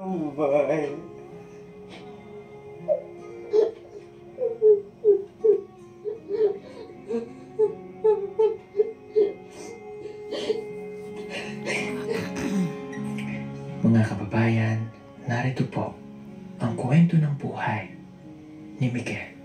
Bye. Mga kababayan, narito po ang kwento ng buhay ni Miguel.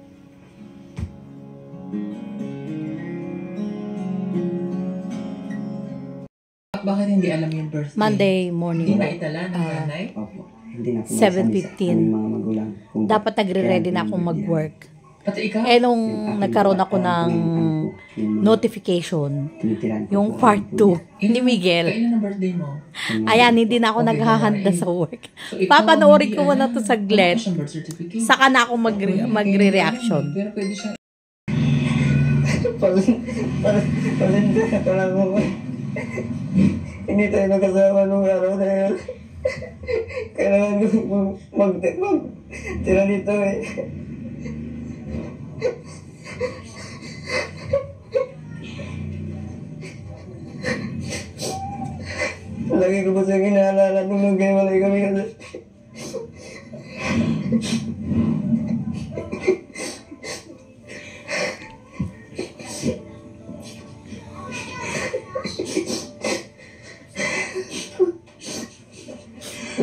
Bakit hindi alam yung birthday? Monday morning. Hindi na itala ng nanay? Opo. Hindi na po 7:15. nasabi sa aming mga magulang. Dapat nagre-ready na akong mag-work. Pati ikaw? Eh nung nagkaroon ako ng notification, yung part 2 ni Miguel. Kailan ang birthday mo? Ayan, hindi na ako naghahanda sa work. So, ikaw, Papanoorin hindi ko muna alam. to saglit. Wala pa siyang birth certificate. Saka na ako magre-reaction. Pero pwede siya. Palinda ka pala mo. Hindi tayo nakasama nung araw na yun. Kailangan mag-tira dito eh. Lagi ko pa siya ginaalala nung nagkaiwalay kami kasi.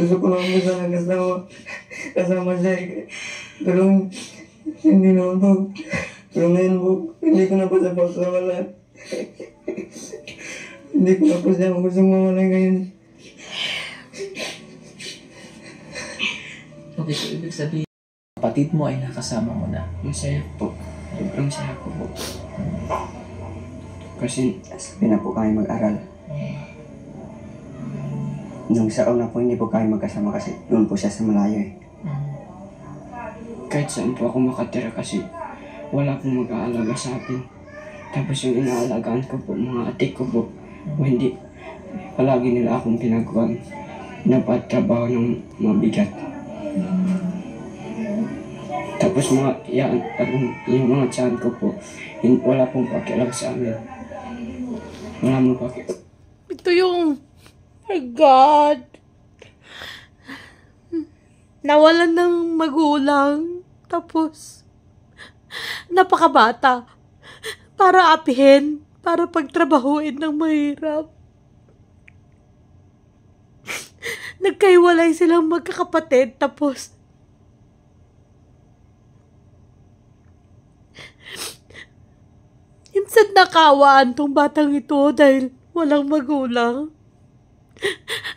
Gusto ko lang mo sana kasama siya eh. Pero hindi naman po. Pero ngayon po, hindi ko na po siya pagkawalan. Hindi ko na po siya gustong mawala ngayon. Okay, so ibig sabihin, kapatid mo ay nakasama mo na. Masaya po. Sobrang saya ko po. Kasi, Sabi na po kami mag-aral. Nung sa una po, hindi po kami magkasama kasi doon po siya sa malayo eh. Kahit saan po ako makatira kasi wala pong mag-aalaga sa akin. Tapos yung inaalagaan ko po, mga atik ko po, hindi, palagi nila akong pinagawa, napatrabaho ng mabigat. Tapos yung mga tiyan ko po, wala pong pakialam sa amin. Wala mong pakialam. Ito yung, my God, nawalan ng magulang, tapos napakabata para apihin, para pagtrabahuin ng mahirap. Nagkaiwalay silang magkakapatid, tapos minsan nakawaan tong batang ito dahil walang magulang.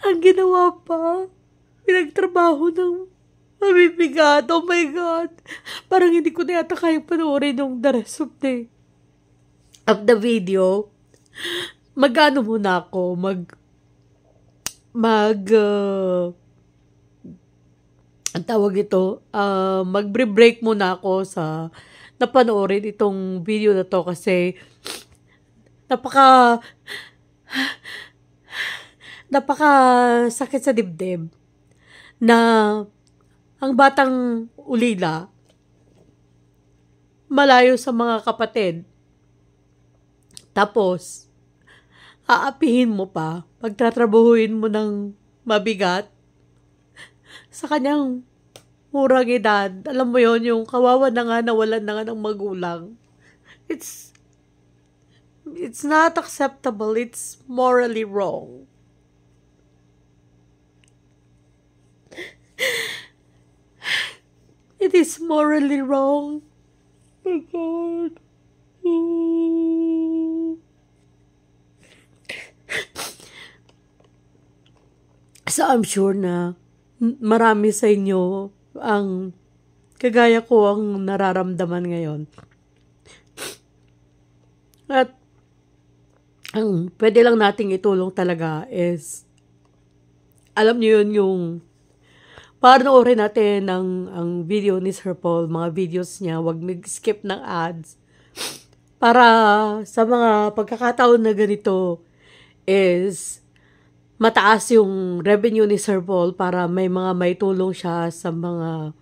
Ang ginawa pa, pinagtrabaho ng mabibigat. Oh my God. Parang hindi ko na yata kayang panoorin yung the rest of the video. Mag-ano muna ako, ang tawag ito, magbre-break muna ako sa napanoorin itong video na to kasi napaka sakit sa dibdib na ang batang ulila malayo sa mga kapatid. Tapos, aapihin mo pa, pagtatrabahuin mo ng mabigat sa kanyang murang edad. Alam mo yon, yung kawawa na nga, nawalan na nga ng magulang. It's not acceptable. It's morally wrong. It is morally wrong. Oh my God. So I'm sure na marami sa inyo ang kagaya ko ang nararamdaman ngayon. At ang pwede lang nating itulong talaga is, alam niyo yun, yung panoorin natin ang video ni Sir Paul, mga videos niya, wag mag-skip ng ads. Para sa mga pagkakataon na ganito is mataas yung revenue ni Sir Paul para may mga maitulong siya sa mga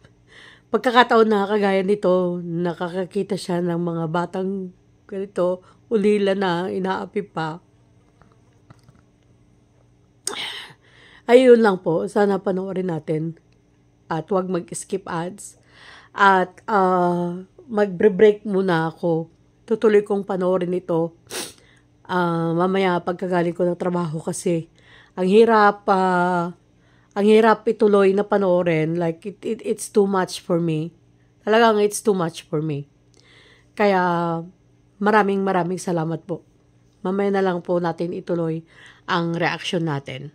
pagkakataon na kagaya nito, nakakakita siya ng mga batang ganito, ulila na, inaapi pa. ayun lang po, sana panoorin natin at huwag mag-skip ads. At magbre-break muna ako. Tutuloy kong panoorin ito mamaya pagkagaling ko ng trabaho kasi ang hirap ituloy na panoorin. Like, it's too much for me. Talagang it's too much for me. Kaya, maraming salamat po. Mamaya na lang po natin ituloy ang reaction natin.